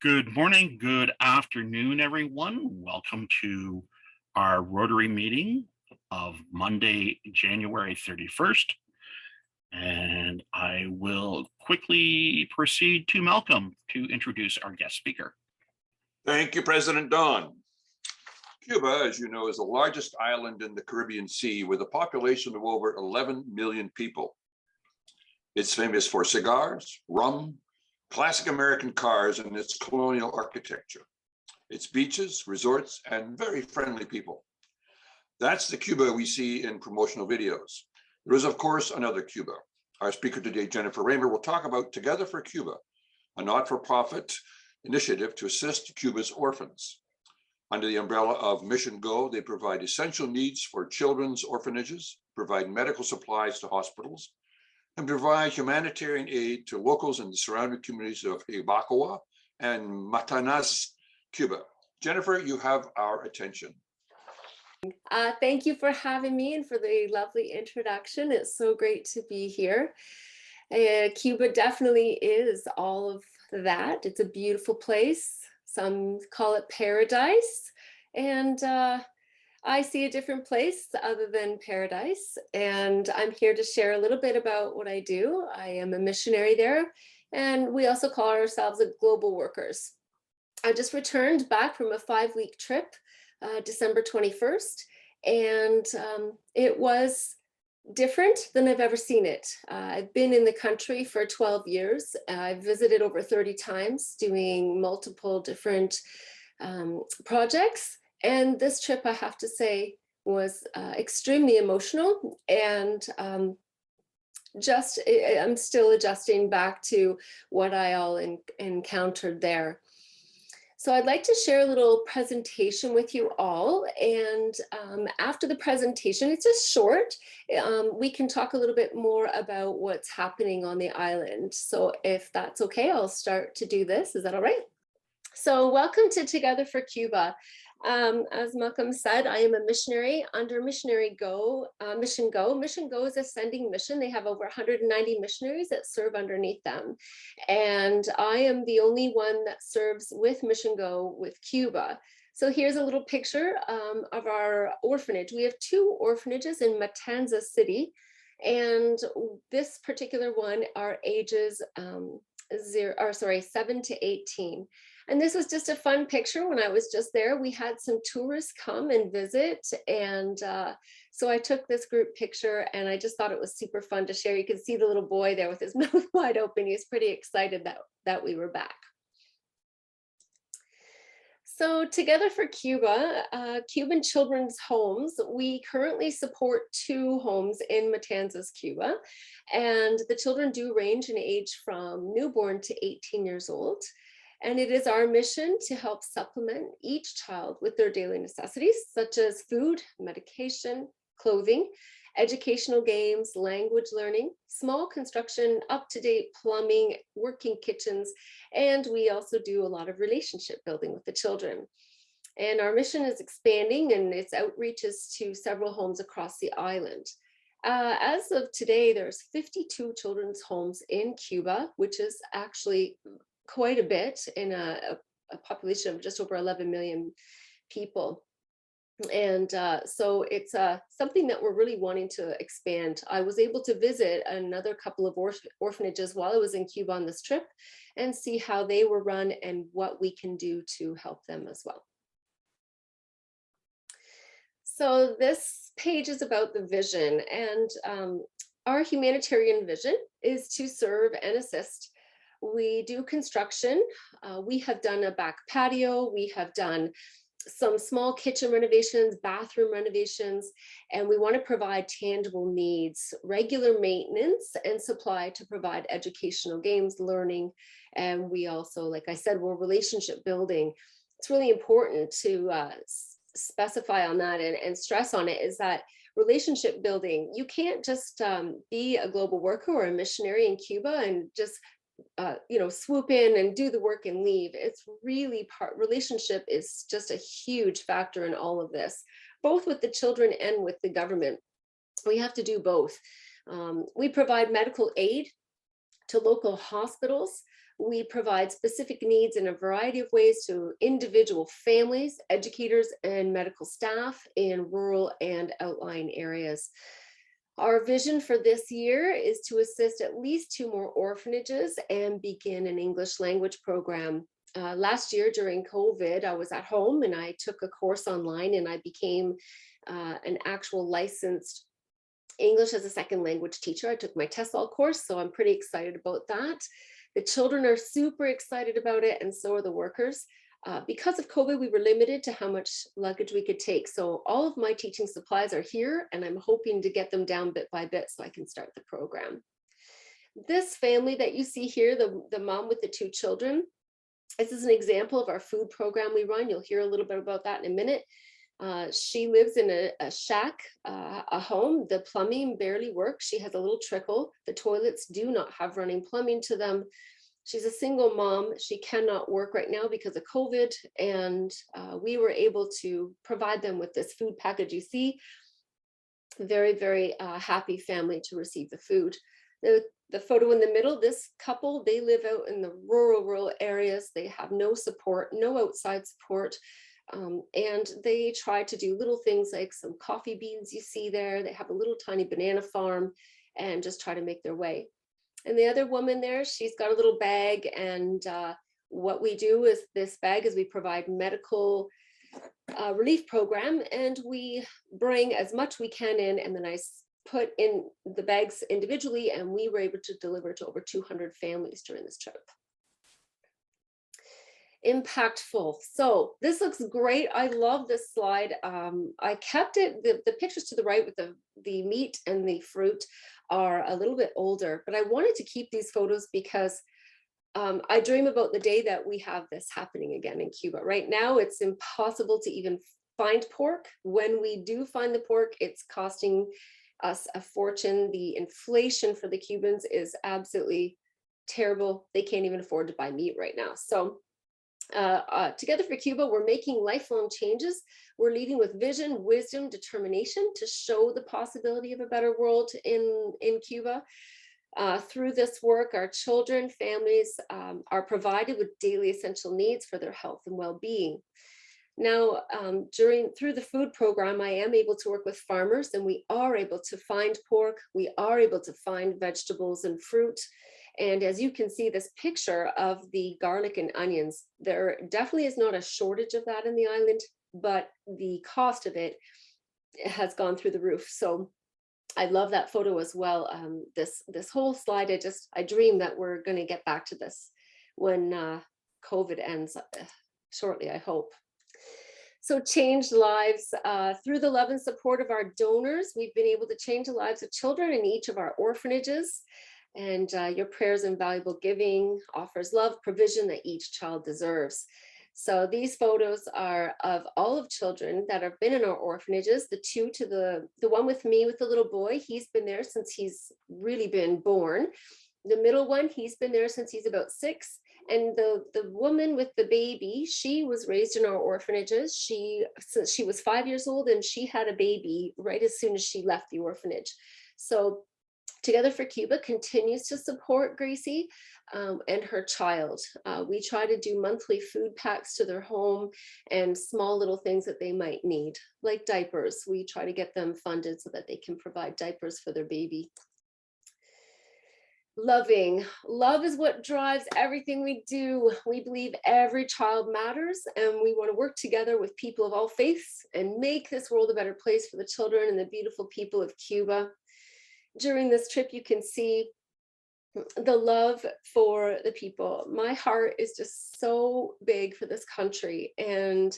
Good morning, good afternoon, everyone. Welcome to our Rotary meeting of Monday, January 31st. And I will quickly proceed to Malcolm to introduce our guest speaker. Thank you, President Don. Cuba, as you know, is the largest island in the Caribbean Sea with a population of over 11 million people. It's famous for cigars, rum, classic American cars, and its colonial architecture, its beaches, resorts, and very friendly people. That's the Cuba we see in promotional videos. There is, of course, another Cuba. Our speaker today, Jennifer Raymer, will talk about Together for Cuba, a not-for-profit initiative to assist Cuba's orphans. Under the umbrella of Mission Go, they provide essential needs for children's orphanages, provide medical supplies to hospitals, and provide humanitarian aid to locals in the surrounding communities of Ibacoa and Matanas, Cuba. Jennifer, you have our attention. Thank you for having me and for the lovely introduction. It's so great to be here. Cuba definitely is all of that. It's a beautiful place. Some call it paradise, and I see a different place other than paradise, and I'm here to share a little bit about what I do. I am a missionary there, and we also call ourselves global workers. I just returned back from a 5-week trip, December 21st, and it was different than I've ever seen it. I've been in the country for 12 years. I've visited over 30 times doing multiple different projects. And this trip, I have to say, was extremely emotional, and I'm still adjusting back to what I all encountered there. So I'd like to share a little presentation with you all, and after the presentation, it's just short, we can talk a little bit more about what's happening on the island. So if that's okay, I'll start to do this. Is that all right? So welcome to Together for Cuba. As Malcolm said, I am a missionary under Mission Go. Mission Go is a sending mission. They have over 190 missionaries that serve underneath them. And I am the only one that serves with Mission Go with Cuba. So here's a little picture of our orphanage. We have 2 orphanages in Matanzas City. And this particular one are ages 7 to 18. And this was just a fun picture. When I was just there, we had some tourists come and visit. And so I took this group picture, and I just thought it was super fun to share. You can see the little boy there with his mouth wide open. He's pretty excited that we were back. So Together for Cuba, Cuban Children's Homes, we currently support 2 homes in Matanzas, Cuba. And the children do range in age from newborn to 18 years old. And it is our mission to help supplement each child with their daily necessities, such as food, medication, clothing, educational games, language learning, small construction, up-to-date plumbing, working kitchens, and we also do a lot of relationship building with the children. And our mission is expanding, and its outreach is to several homes across the island. As of today, there's 52 children's homes in Cuba, which is actually quite a bit in a population of just over 11 million people. And so it's something that we're really wanting to expand. I was able to visit another couple of orphanages while I was in Cuba on this trip and see how they were run and what we can do to help them as well. So this page is about the vision, and our humanitarian vision is to serve and assist. We do construction. We have done a back patio. We have done some small kitchen renovations, bathroom renovations, and we want to provide tangible needs, regular maintenance and supply to provide educational games, learning. And we also, like I said, we're relationship building. It's really important to specify on that and stress on it, is that relationship building, you can't just be a global worker or a missionary in Cuba and just swoop in and do the work and leave. It's really relationship is just a huge factor in all of this, both with the children and with the government. We have to do both. We provide medical aid to local hospitals. We provide specific needs in a variety of ways to individual families, educators, and medical staff in rural and outlying areas. Our vision for this year is to assist at least 2 more orphanages and begin an English language program. Last year during COVID, I was at home and I took a course online and I became an actual licensed English as a second language teacher. I took my TESOL course, so I'm pretty excited about that. The children are super excited about it, and so are the workers. Because of COVID, we were limited to how much luggage we could take. So all of my teaching supplies are here, and I'm hoping to get them down bit by bit so I can start the program. This family that you see here, the mom with the 2 children, this is an example of our food program we run. You'll hear a little bit about that in a minute. She lives in a shack, a home. The plumbing barely works. She has a little trickle. The toilets do not have running plumbing to them. She's a single mom. She cannot work right now because of COVID. And we were able to provide them with this food package. You see, very, very happy family to receive the food. The photo in the middle, this couple, they live out in the rural areas. They have no support, no outside support. And they try to do little things like some coffee beans you see there. They have a little tiny banana farm and just try to make their way. And the other woman there, she's got a little bag. And what we do is this bag is we provide medical relief program, and we bring as much we can in, and then I put in the bags individually, and we were able to deliver to over 200 families during this trip. Impactful. So this looks great. I love this slide. I kept it, the pictures to the right with the meat and the fruit are a little bit older, but I wanted to keep these photos because I dream about the day that we have this happening again in Cuba. Right now, it's impossible to even find pork. When we do find the pork, it's costing us a fortune. The inflation for the Cubans is absolutely terrible. They can't even afford to buy meat right now. So Together for Cuba, we're making lifelong changes. We're leading with vision, wisdom, determination to show the possibility of a better world in Cuba. Through this work, our children, families are provided with daily essential needs for their health and well-being. Now, through the food program, I am able to work with farmers, and we are able to find pork. We are able to find vegetables and fruit. And as you can see this picture of the garlic and onions, there definitely is not a shortage of that in the island, but the cost of it has gone through the roof. So I love that photo as well. This whole slide, I dream that we're going to get back to this when COVID ends shortly, I hope. So change lives through the love and support of our donors. We've been able to change the lives of children in each of our orphanages. And your prayers and valuable giving offers love, provision that each child deserves. So these photos are of all of children that have been in our orphanages. The one with me with the little boy, he's been there since he's really been born. The middle one, he's been there since he's about 6. And the woman with the baby, she was raised in our orphanages. Since she was 5 years old, and she had a baby right as soon as she left the orphanage. So Together for Cuba continues to support Gracie and her child. We try to do monthly food packs to their home and small little things that they might need, like diapers. We try to get them funded so that they can provide diapers for their baby. Loving. Love is what drives everything we do. We believe every child matters, and we want to work together with people of all faiths and make this world a better place for the children and the beautiful people of Cuba. During this trip, you can see the love for the people. My heart is just so big for this country, and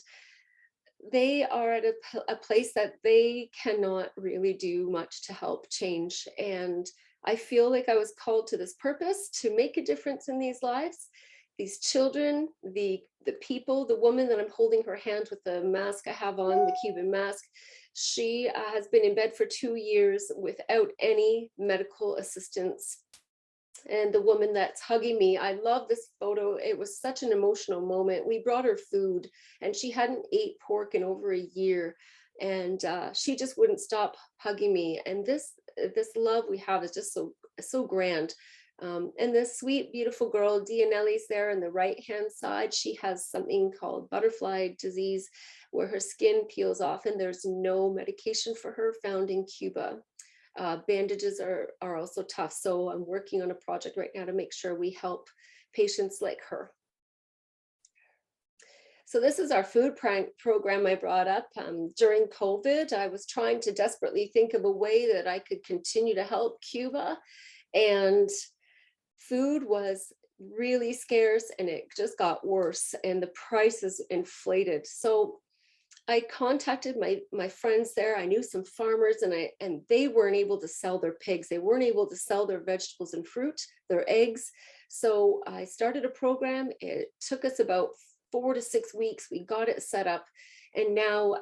they are at a place that they cannot really do much to help change. And I feel like I was called to this purpose to make a difference in these lives. These children, the people, the woman that I'm holding her hand with the mask I have on, the Cuban mask, she has been in bed for 2 years without any medical assistance. And the woman that's hugging me, I love this photo. It was such an emotional moment. We brought her food, and she hadn't ate pork in over a year. And she just wouldn't stop hugging me. And this love we have is just so grand. And this sweet, beautiful girl, Dianelli's there on the right-hand side. She has something called butterfly disease, where her skin peels off, and there's no medication for her found in Cuba. Bandages are also tough. So I'm working on a project right now to make sure we help patients like her. So this is our food program I brought up. During COVID, I was trying to desperately think of a way that I could continue to help Cuba. And food was really scarce, and it just got worse, and the prices inflated. So I contacted my friends there. I knew some farmers, and they weren't able to sell their pigs. They weren't able to sell their vegetables and fruit, their eggs. So I started a program. It took us about 4 to 6 weeks. We got it set up, and now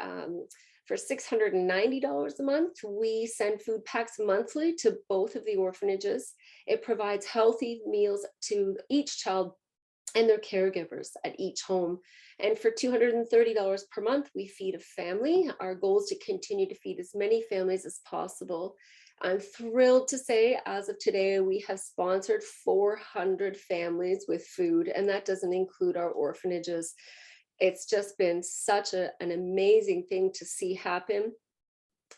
for $690 a month, we send food packs monthly to both of the orphanages. It provides healthy meals to each child and their caregivers at each home. And for $230 per month, we feed a family. Our goal is to continue to feed as many families as possible. I'm thrilled to say, as of today, we have sponsored 400 families with food, and that doesn't include our orphanages. It's just been such an amazing thing to see happen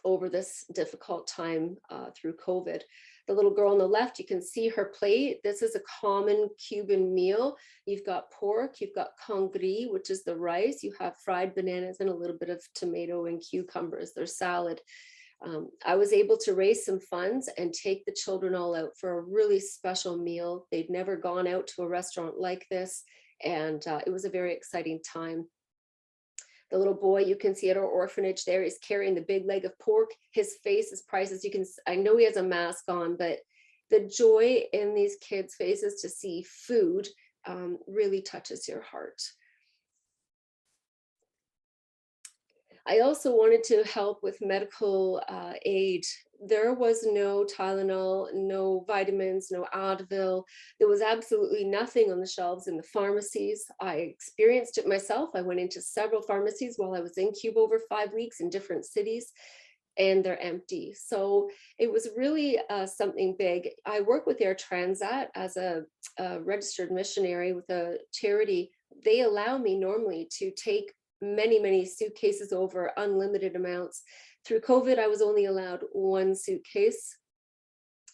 over this difficult time through COVID. The little girl on the left, you can see her plate. This is a common Cuban meal. You've got pork, you've got congri, which is the rice. You have fried bananas and a little bit of tomato and cucumbers, their salad. I was able to raise some funds and take the children all out for a really special meal. They'd never gone out to a restaurant like this, and it was a very exciting time. The little boy you can see at our orphanage there is carrying the big leg of pork. His face is priceless. I know he has a mask on, but the joy in these kids' faces to see food really touches your heart. I also wanted to help with medical aid. There was no Tylenol, no vitamins, no Advil. There was absolutely nothing on the shelves in the pharmacies. I experienced it myself. I went into several pharmacies while I was in Cuba over 5 weeks in different cities, and they're empty. So it was really something big. I work with Air Transat as a registered missionary with a charity. They allow me normally to take many suitcases over unlimited amounts. Through COVID, I was only allowed 1 suitcase.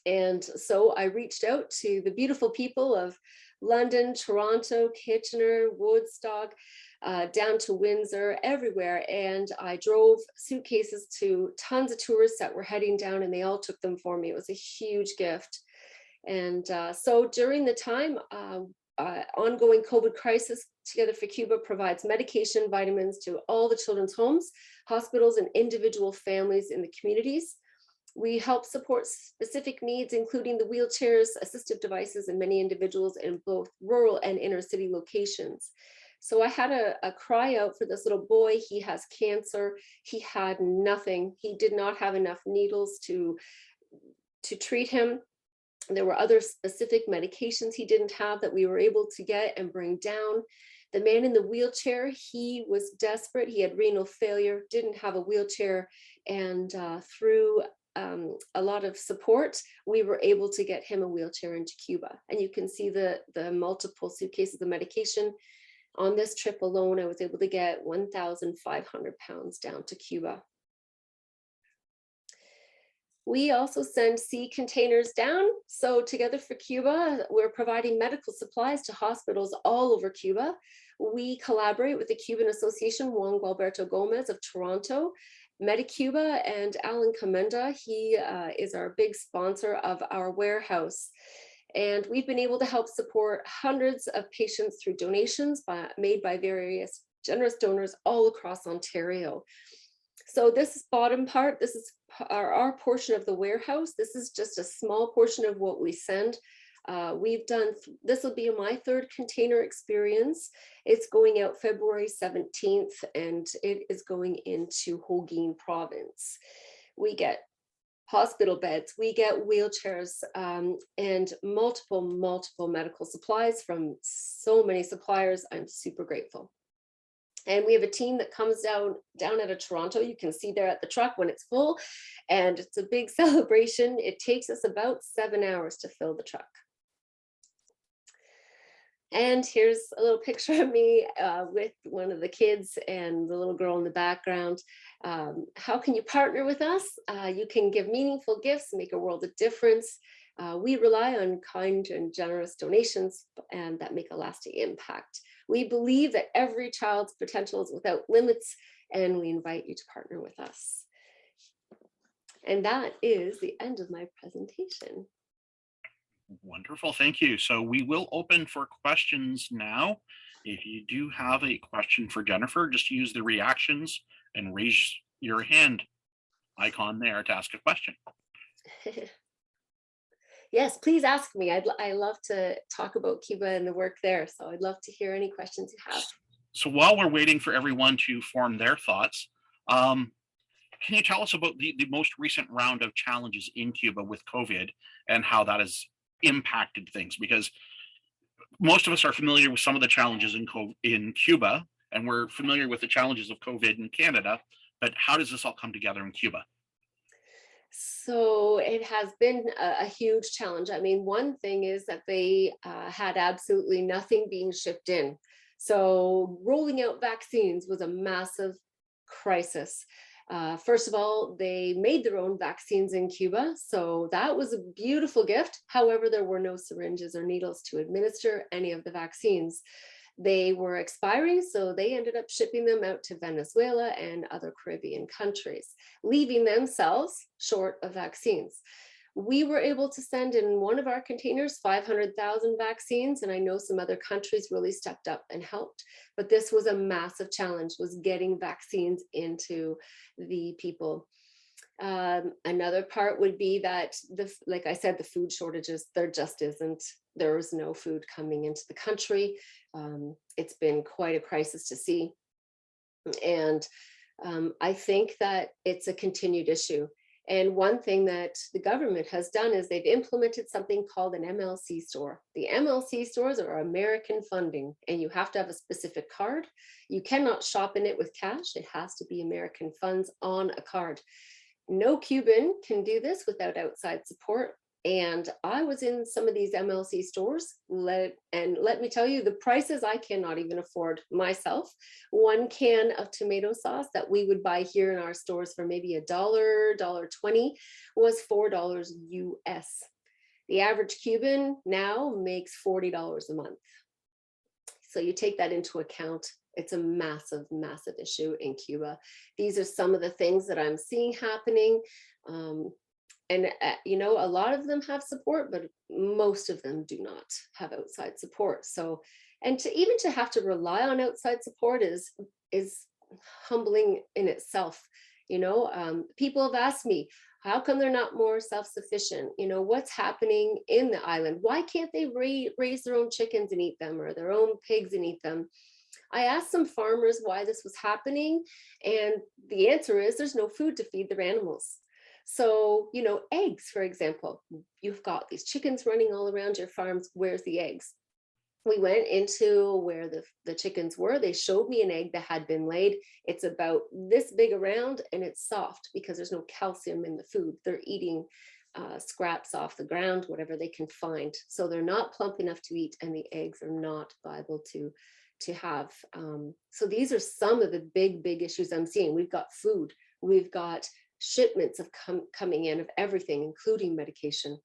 And so I reached out to the beautiful people of London, Toronto, Kitchener, Woodstock, down to Windsor, everywhere. And I drove suitcases to tons of tourists that were heading down, and they all took them for me. It was a huge gift. And so during the time, ongoing COVID crisis, Together for Cuba provides medication, vitamins to all the children's homes, hospitals, and individual families in the communities. We help support specific needs, including the wheelchairs, assistive devices, and many individuals in both rural and inner city locations. So I had a cry out for this little boy. He has cancer. He had nothing. He did not have enough needles to treat him. There were other specific medications he didn't have that we were able to get and bring down. The man in the wheelchair, he was desperate. He had renal failure, didn't have a wheelchair, and through a lot of support, we were able to get him a wheelchair into Cuba. And you can see the multiple suitcases of medication. On this trip alone, I was able to get 1,500 pounds down to Cuba. We also send sea containers down. So Together for Cuba, we're providing medical supplies to hospitals all over Cuba. We collaborate with the Cuban Association, Juan Gualberto Gomez of Toronto, MediCuba, and Alan Commenda. He is our big sponsor of our warehouse. And we've been able to help support hundreds of patients through donations made by various generous donors all across Ontario. So this bottom part, this is our portion of the warehouse. This is just a small portion of what we send. We've done, this will be my 3rd container experience. It's going out February 17th, and it is going into Holguin province. We get hospital beds, we get wheelchairs, and multiple medical supplies from so many suppliers. I'm super grateful. And we have a team that comes down out of Toronto. You can see there at the truck when it's full, and it's a big celebration. It takes us about 7 hours to fill the truck. And here's a little picture of me with one of the kids and the little girl in the background. How can you partner with us? You can give meaningful gifts, make a world of difference. We rely on kind and generous donations and that make a lasting impact. We believe that every child's potential is without limits, and we invite you to partner with us. And that is the end of my presentation. Wonderful, thank you. So we will open for questions now. If you do have a question for Jennifer, just use the reactions and raise your hand icon there to ask a question. Yes, please ask me. I love to talk about Cuba and the work there. So I'd love to hear any questions you have. So while we're waiting for everyone to form their thoughts, can you tell us about the most recent round of challenges in Cuba with COVID and how that has impacted things? Because most of us are familiar with some of the challenges in Cuba, and we're familiar with the challenges of COVID in Canada, but how does this all come together in Cuba? So it has been a huge challenge. I mean, one thing is that they had absolutely nothing being shipped in. So rolling out vaccines was a massive crisis. First of all, they made their own vaccines in Cuba. So that was a beautiful gift. However, there were no syringes or needles to administer any of the vaccines. They were expiring, so they ended up shipping them out to Venezuela and other Caribbean countries, leaving themselves short of vaccines. We were able to send in one of our containers 500,000 vaccines, and I know some other countries really stepped up and helped, but this was a massive challenge, was getting vaccines into the people. Another part would be that, like I said, the food shortages, there just isn't. There is no food coming into the country. It's been quite a crisis to see. And I think that it's a continued issue. And one thing that the government has done is they've implemented something called an MLC store. The MLC stores are American funding, and you have to have a specific card. You cannot shop in it with cash. It has to be American funds on a card. No Cuban can do this without outside support. And I was in some of these MLC stores, let me tell you, the prices I cannot even afford myself. One can of tomato sauce that we would buy here in our stores for maybe $1.20 was $4 US. The average Cuban now makes $40 a month. So you take that into account. It's a massive, massive issue in Cuba. These are some of the things that I'm seeing happening. You know, a lot of them have support, but most of them do not have outside support. So, and even to have to rely on outside support is humbling in itself. You know, people have asked me, how come they're not more self-sufficient? You know, what's happening in the island? Why can't they raise their own chickens and eat them, or their own pigs and eat them? I asked some farmers why this was happening, and the answer is there's no food to feed their animals. So, you know, eggs, for example, you've got these chickens running all around your farms. Where's the eggs? We went into where the chickens were. They showed me an egg that had been laid. It's about this big around, and it's soft because there's no calcium in the food. They're eating scraps off the ground, whatever they can find. So they're not plump enough to eat, and the eggs are not viable to have. So these are some of the big issues I'm seeing. We've got food. We've got shipments of coming in of everything, including medication.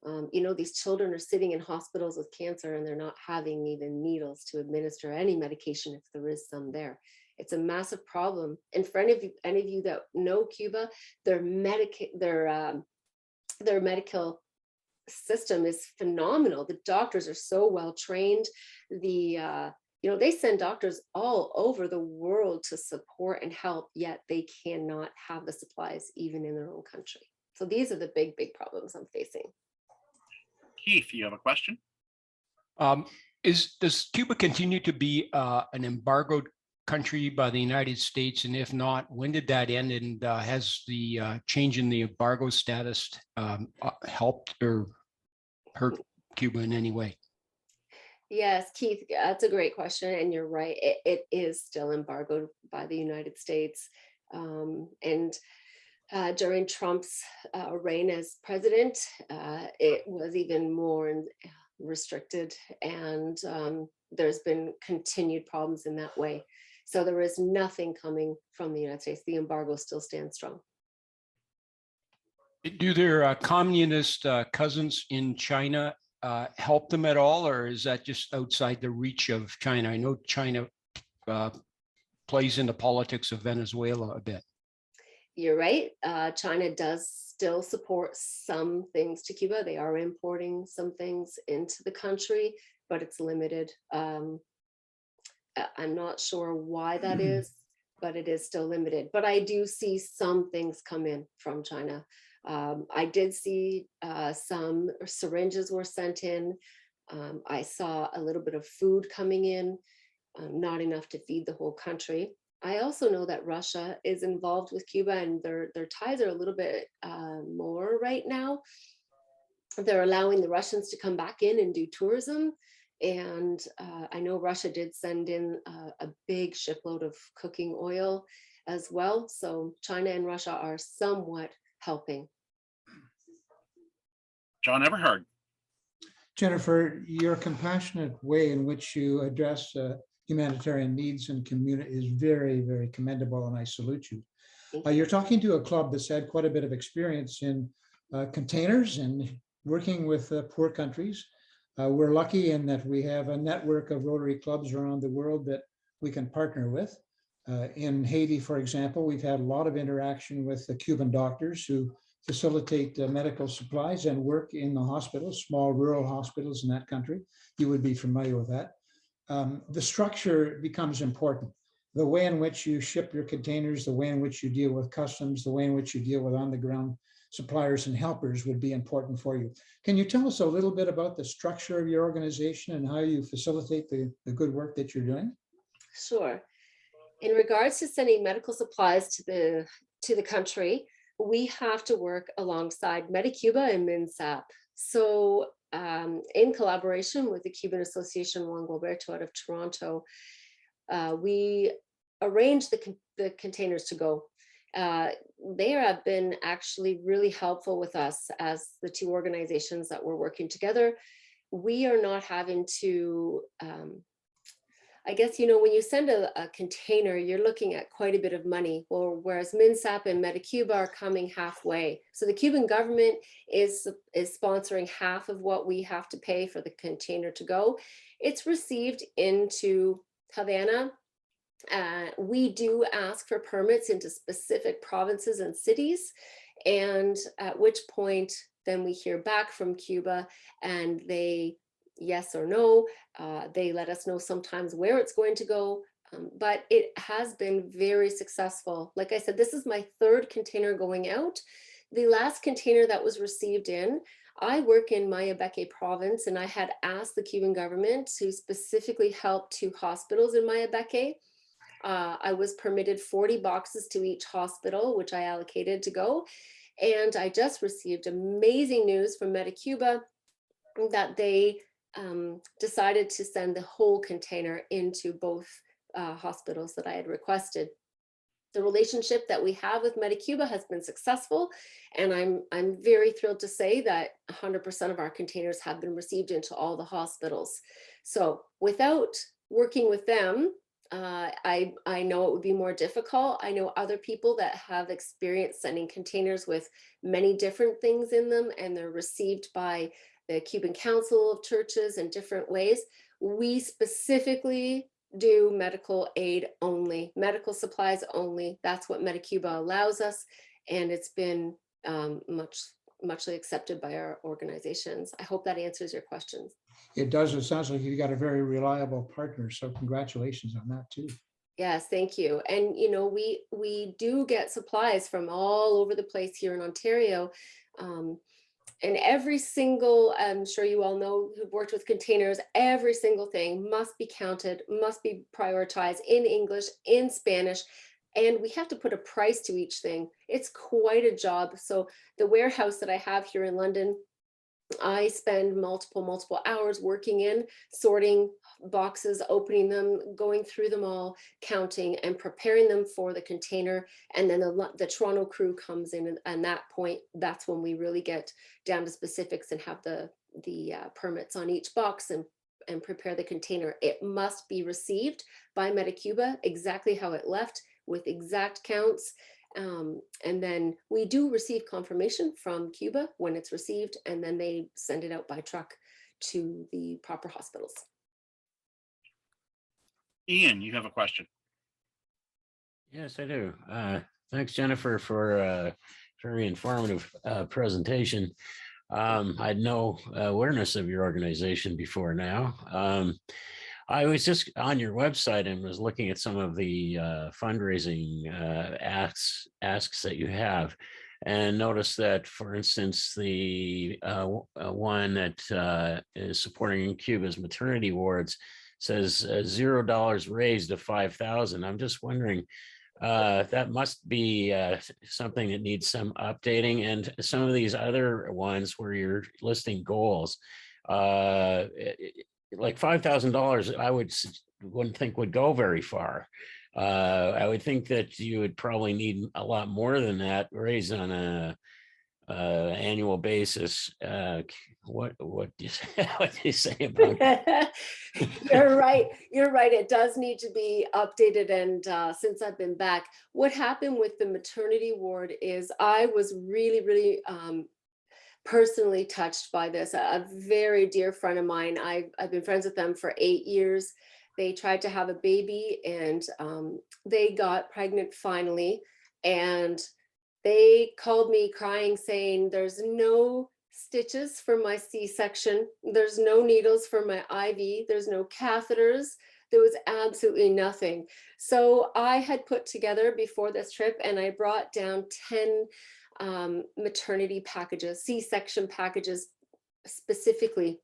You know, these children are sitting in hospitals with cancer, and they're not having even needles to administer any medication if there is some there. It's a massive problem. And for any of you that know Cuba, their medical system is phenomenal. The doctors are so well trained. You know, they send doctors all over the world to support and help, yet they cannot have the supplies even in their own country. So these are the big problems I'm facing. Keith, you have a question? Does Cuba continue to be an embargoed country by the United States? And if not, when did that end? And has the change in the embargo status helped or hurt Cuba in any way? Yes, Keith, that's a great question. And you're right. It is still embargoed by the United States. And during Trump's reign as president, it was even more restricted. And there's been continued problems in that way. So there is nothing coming from the United States. The embargo still stands strong. Do their communist cousins in China help them at all, or is that just outside the reach of China? I know China plays into politics of Venezuela a bit. You're right. China does still support some things to Cuba. They are importing some things into the country, but it's limited. I'm not sure why that is, but it is still limited. But I do see some things come in from China. I did see some syringes were sent in. I saw a little bit of food coming in, not enough to feed the whole country. I also know that Russia is involved with Cuba, and their ties are a little bit more right now. They're allowing the Russians to come back in and do tourism. And I know Russia did send in a big shipload of cooking oil as well. So China and Russia are somewhat helping. John Everhard. Jennifer, your compassionate way in which you address humanitarian needs and community is very, very commendable, and I salute you. You're talking to a club that's had quite a bit of experience in containers and working with poor countries. We're lucky in that we have a network of Rotary clubs around the world that we can partner with. In Haiti, for example, we've had a lot of interaction with the Cuban doctors who facilitate medical supplies and work in the hospitals, small rural hospitals in that country. You would be familiar with that. The structure becomes important. The way in which you ship your containers, the way in which you deal with customs, the way in which you deal with on-the-ground suppliers and helpers would be important for you. Can you tell us a little bit about the structure of your organization and how you facilitate the good work that you're doing? Sure. In regards to sending medical supplies to the country, we have to work alongside MediCuba and MINSAP. So in collaboration with the Cuban Association Juan Gualberto out of Toronto, we arranged the containers to go. They have been actually really helpful with us as the two organizations that we're working together. We are not having to, I guess, you know, when you send a container, you're looking at quite a bit of money, whereas MINSAP and MediCuba are coming halfway. So the Cuban government is sponsoring half of what we have to pay for the container to go. It's received into Havana. We do ask for permits into specific provinces and cities, and at which point then we hear back from Cuba and they, yes or no, they let us know sometimes where it's going to go, but it has been very successful. Like I said, this is my third container going out. The last container that was received in, I work in Mayabeque province, and I had asked the Cuban government to specifically help 2 hospitals in Mayabeque. I was permitted 40 boxes to each hospital, which I allocated to go. And I just received amazing news from MediCuba that they decided to send the whole container into both hospitals that I had requested. The relationship that we have with MediCuba has been successful, and I'm very thrilled to say that 100% of our containers have been received into all the hospitals. So without working with them, I know it would be more difficult. I know other people that have experience sending containers with many different things in them, and they're received by the Cuban Council of Churches in different ways. We specifically do medical aid only, medical supplies only. That's what MediCuba allows us, and it's been muchly accepted by our organizations. I hope that answers your questions. It does. It sounds like you've got a very reliable partner. So congratulations on that too. Yes, thank you. And you know, we do get supplies from all over the place here in Ontario. And every single, I'm sure you all know who've worked with containers, every single thing must be counted, must be prioritized in English, in Spanish, and we have to put a price to each thing. It's quite a job. So the warehouse that I have here in London, I spend multiple hours working in, sorting boxes, opening them, going through them all, counting and preparing them for the container. And then the Toronto crew comes in, and that point, that's when we really get down to specifics and have the permits on each box and and prepare the container. It must be received by MetaCuba exactly how it left, with exact counts. And then we do receive confirmation from Cuba when it's received, and then they send it out by truck to the proper hospitals. Ian, you have a question. Yes, I do. Thanks, Jennifer, for a very informative presentation. I had no awareness of your organization before now. I was just on your website and was looking at some of the fundraising asks that you have, and noticed that, for instance, the one that is supporting Cuba's maternity wards says $0 raised to 5,000. I'm just wondering, that must be something that needs some updating. And some of these other ones where you're listing goals, like $5,000, I wouldn't think would go very far. I would think that you would probably need a lot more than that raised on a annual basis. What do you say, what do you say about that? You're right. You're right. It does need to be updated. And since I've been back, what happened with the maternity ward is I was really, really personally touched by this. A very dear friend of mine, I've been friends with them for 8 years. They tried to have a baby, and they got pregnant finally. And they called me crying, saying, there's no stitches for my C-section. There's no needles for my IV. There's no catheters. There was absolutely nothing. So I had put together before this trip, and I brought down 10 maternity packages, C-section packages specifically.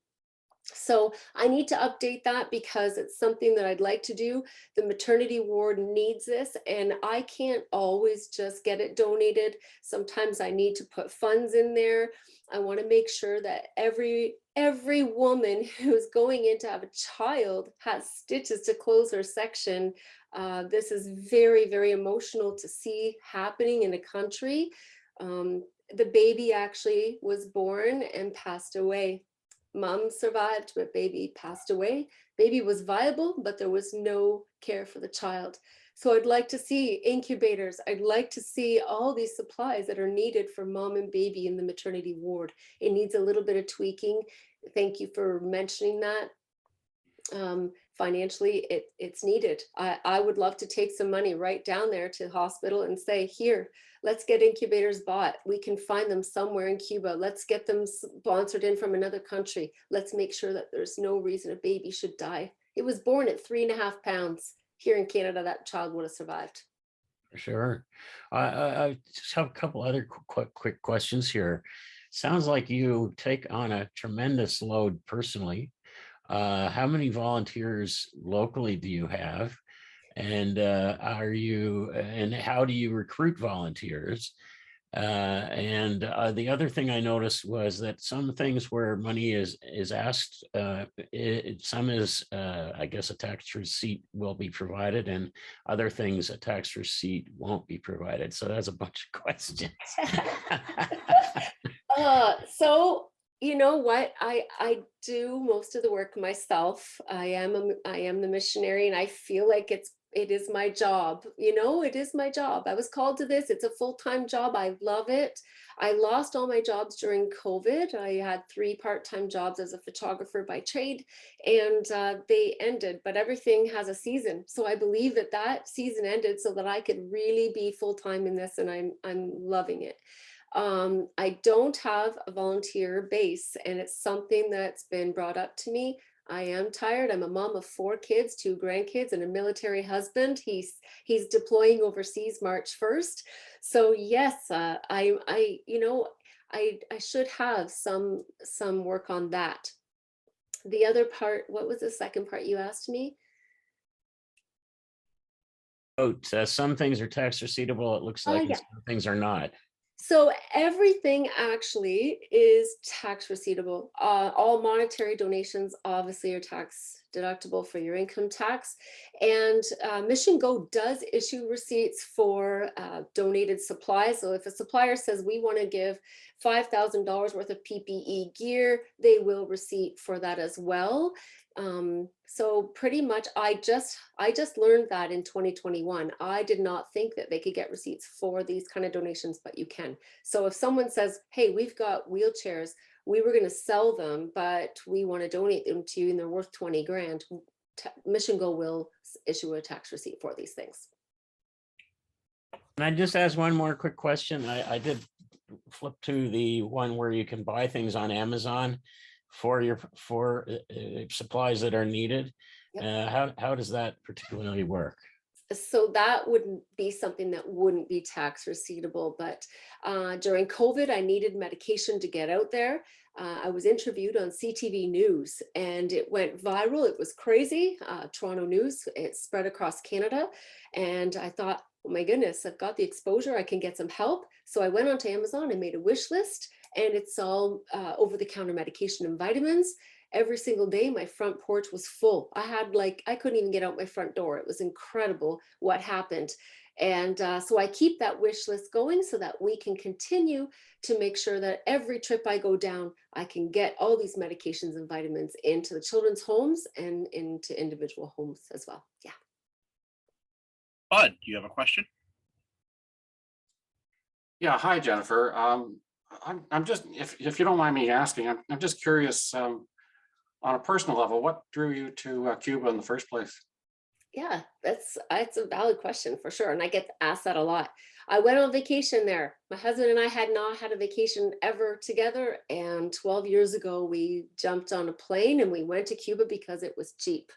So I need to update that because it's something that I'd like to do. The maternity ward needs this, and I can't always just get it donated. Sometimes I need to put funds in there. I want to make sure that every woman who's going in to have a child has stitches to close her section. This is very, very emotional to see happening in a country. The baby actually was born and passed away. Mom survived, but baby passed away. Baby was viable, but there was no care for the child. So I'd like to see incubators. I'd like to see all these supplies that are needed for mom and baby in the maternity ward. It needs a little bit of tweaking. Thank you for mentioning that. Financially, it's needed. I would love to take some money right down there to the hospital and say, here, let's get incubators bought. We can find them somewhere in Cuba. Let's get them sponsored in from another country. Let's make sure that there's no reason a baby should die. It was born at 3.5 pounds. Here in Canada, that child would have survived. Sure. I just have a couple other quick questions here. Sounds like you take on a tremendous load personally. How many volunteers locally do you have? And how do you recruit volunteers? And the other thing I noticed was that some things where money is asked, some is, I guess, a tax receipt will be provided, and other things a tax receipt won't be provided. So that's a bunch of questions. So you know what? I do most of the work myself. I am the missionary, and I feel like it is my job. You know, it is my job. I was called to this. It's a full-time job. I love it. I lost all my jobs during COVID. I had 3 part-time jobs as a photographer by trade, and they ended, but everything has a season. So I believe that season ended so that I could really be full-time in this, and I'm loving it. I don't have a volunteer base, and it's something that's been brought up to me. I am tired. I'm a mom of 4 kids, 2 grandkids, and a military husband. He's deploying overseas March 1st. So yes, I should have some work on that. The other part, what was the second part you asked me? Some things are tax receivable, it looks like, yeah. and some things are not. So everything actually is tax receivable. All monetary donations obviously are tax deductible for your income tax. And Mission Go does issue receipts for donated supplies. So if a supplier says we want to give $5,000 worth of PPE gear, they will receipt for that as well. So pretty much I just learned that in 2021. I did not think that they could get receipts for these kind of donations, but you can. So if someone says, hey, we've got wheelchairs, we were going to sell them, but we want to donate them to you and they're worth 20 grand, Mission Go will issue a tax receipt for these things. And I just ask one more quick question. I did flip to the one where you can buy things on Amazon for supplies that are needed. Yep. How does that particularly work? So that wouldn't be something that wouldn't be tax receivable, but during COVID, I needed medication to get out there. I was interviewed on CTV News and it went viral. It was crazy. Toronto News, it spread across Canada. And I thought, oh my goodness, I've got the exposure, I can get some help. So I went onto Amazon and made a wish list, and it's all over-the-counter medication and vitamins. Every single day, my front porch was full. I couldn't even get out my front door. It was incredible what happened. And so I keep that wish list going so that we can continue to make sure that every trip I go down, I can get all these medications and vitamins into the children's homes and into individual homes as well. Yeah. Bud, do you have a question? Yeah, hi, Jennifer. I'm just, if you don't mind me asking, I'm just curious, on a personal level, what drew you to Cuba in the first place? Yeah, it's a valid question for sure. And I get asked that a lot. I went on vacation there. My husband and I had not had a vacation ever together. And 12 years ago, we jumped on a plane and we went to Cuba because it was cheap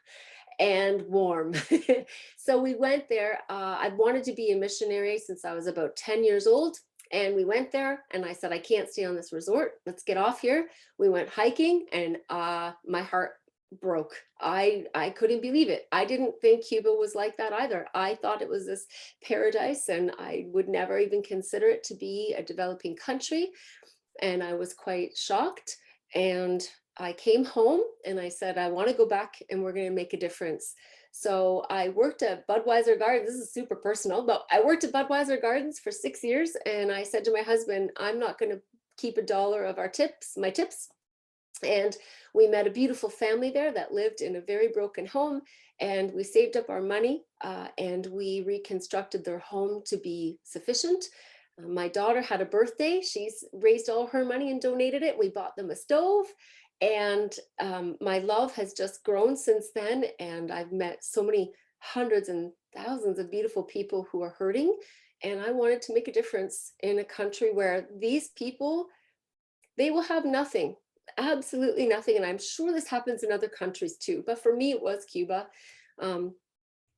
and warm. So we went there. I'd wanted to be a missionary since I was about 10 years old. And we went there and I said, I can't stay on this resort. Let's get off here. We went hiking and my heart broke. I couldn't believe it. I didn't think Cuba was like that either. I thought it was this paradise and I would never even consider it to be a developing country. And I was quite shocked. And I came home and I said, I want to go back and we're going to make a difference. So I worked at Budweiser Gardens. This is super personal, but I worked at Budweiser Gardens for 6 years. And I said to my husband, I'm not going to keep $1 of my tips. And we met a beautiful family there that lived in a very broken home. And we saved up our money and we reconstructed their home to be sufficient. My daughter had a birthday. She's raised all her money and donated it. We bought them a stove. And my love has just grown since then. And I've met so many hundreds and thousands of beautiful people who are hurting. And I wanted to make a difference in a country where these people, they will have nothing, absolutely nothing. And I'm sure this happens in other countries too. But for me, it was Cuba. And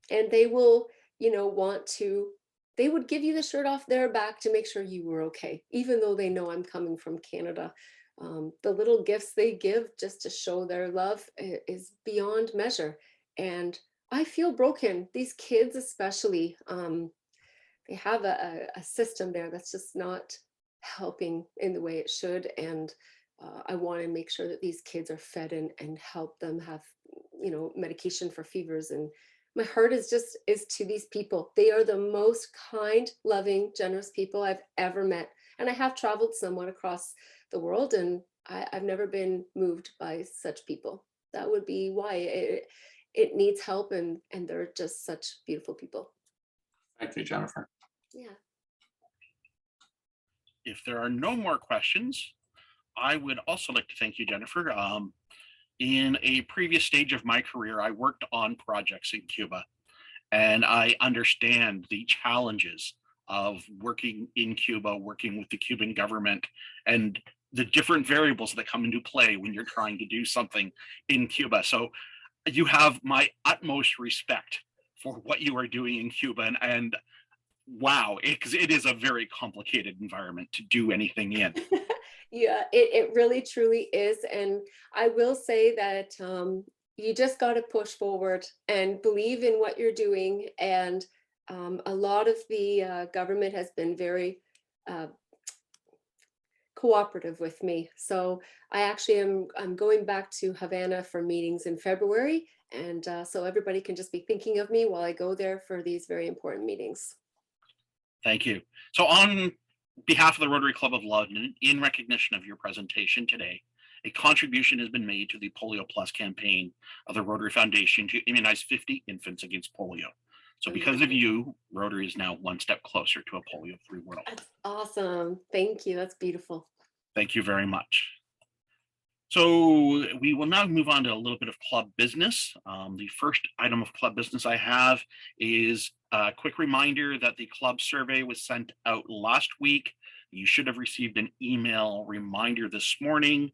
they will, they would give you the shirt off their back to make sure you were okay, even though they know I'm coming from Canada. The little gifts they give just to show their love is beyond measure. And I feel broken. These kids especially, they have a system there that's just not helping in the way it should. And I want to make sure that these kids are fed and help them have, medication for fevers. And my heart is to these people. They are the most kind, loving, generous people I've ever met. And I have traveled somewhat across the world, and I've never been moved by such people. That would be why it needs help, and they're just such beautiful people. Thank you, Jennifer. Yeah. If there are no more questions, I would also like to thank you, Jennifer. In a previous stage of my career, I worked on projects in Cuba, and I understand the challenges of working in Cuba, working with the Cuban government, and the different variables that come into play when you're trying to do something in Cuba. So you have my utmost respect for what you are doing in Cuba. And wow, because it is a very complicated environment to do anything in. Yeah, it really truly is. And I will say that you just got to push forward and believe in what you're doing. And a lot of the government has been very cooperative with me. So I actually I'm going back to Havana for meetings in February. And so everybody can just be thinking of me while I go there for these very important meetings. Thank you. So on behalf of the Rotary Club of London, in recognition of your presentation today, a contribution has been made to the Polio Plus campaign of the Rotary Foundation to immunize 50 infants against polio. So because of you, Rotary is now one step closer to a polio-free world. That's awesome. Thank you. That's beautiful. Thank you very much. So we will now move on to a little bit of club business. The first item of club business I have is a quick reminder that the club survey was sent out last week. You should have received an email reminder this morning.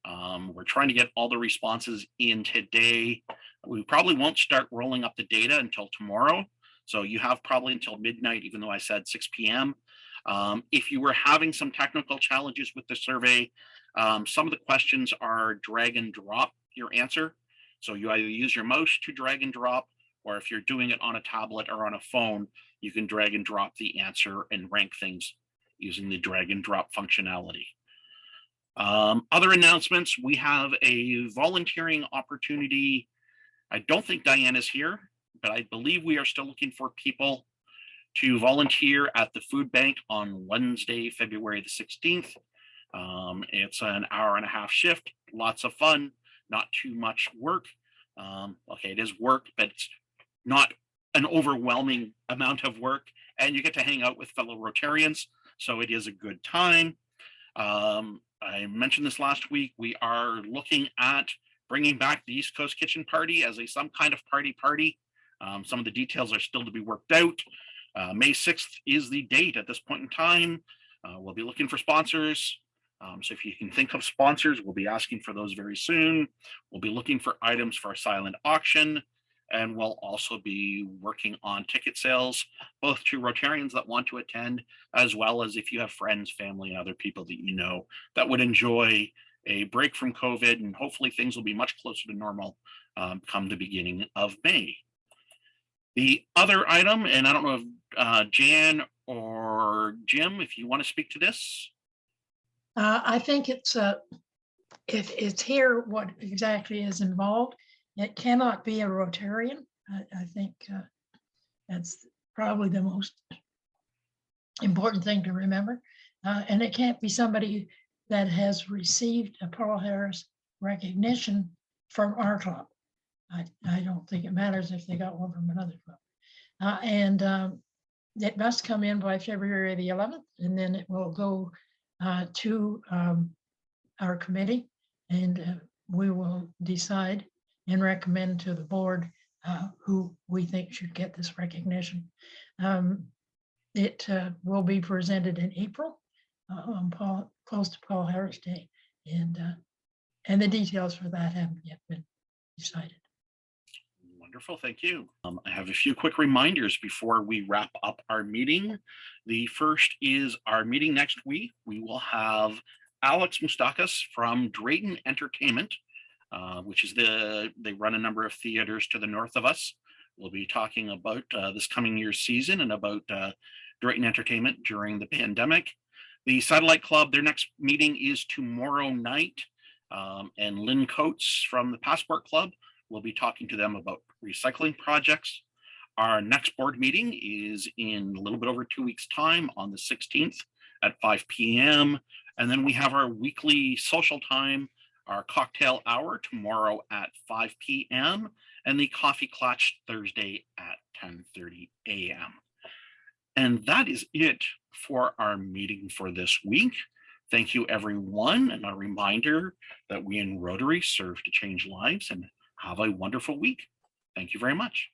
We're trying to get all the responses in today. We probably won't start rolling up the data until tomorrow. So you have probably until midnight, even though I said 6 p.m. If you were having some technical challenges with the survey, some of the questions are drag and drop your answer. So you either use your mouse to drag and drop, or if you're doing it on a tablet or on a phone, you can drag and drop the answer and rank things using the drag and drop functionality. Other announcements, we have a volunteering opportunity. I don't think Diane is here, but I believe we are still looking for people to volunteer at the food bank on Wednesday, February the 16th. It's an hour-and-a-half shift, lots of fun, not too much work. Okay, it is work, but it's not an overwhelming amount of work, and you get to hang out with fellow Rotarians, so it is a good time. I mentioned this last week, we are looking at bringing back the East Coast Kitchen Party as some kind of party. Some of the details are still to be worked out. May 6th is the date at this point in time. We'll be looking for sponsors. So if you can think of sponsors, we'll be asking for those very soon. We'll be looking for items for a silent auction, and we'll also be working on ticket sales, both to Rotarians that want to attend, as well as if you have friends, family, and other people that you know that would enjoy a break from COVID, and hopefully things will be much closer to normal come the beginning of May. The other item, and I don't know if Jan or Jim, if you want to speak to this. I think it's here what exactly is involved. It cannot be a Rotarian. I think that's probably the most important thing to remember. And it can't be somebody that has received a Paul Harris recognition from our club. I don't think it matters if they got one from another club. And it must come in by February the 11th, and then it will go to our committee, and we will decide and recommend to the board who we think should get this recognition. It will be presented in April on close to Paul Harris Day, and the details for that haven't yet been decided. Wonderful, thank you. I have a few quick reminders before we wrap up our meeting. The first is our meeting next week. We will have Alex Mustakas from Drayton Entertainment, which is they run a number of theaters to the north of us. We'll be talking about this coming year's season and about Drayton Entertainment during the pandemic. The Satellite Club, their next meeting is tomorrow night, and Lynn Coates from the Passport Club, we'll be talking to them about recycling projects. Our next board meeting is in a little bit over 2 weeks' time on the 16th at 5 p.m. And then we have our weekly social time, our cocktail hour tomorrow at 5 p.m. and the coffee clutch Thursday at 10:30 a.m. And that is it for our meeting for this week. Thank you, everyone. And a reminder that we in Rotary serve to change lives, and have a wonderful week. Thank you very much.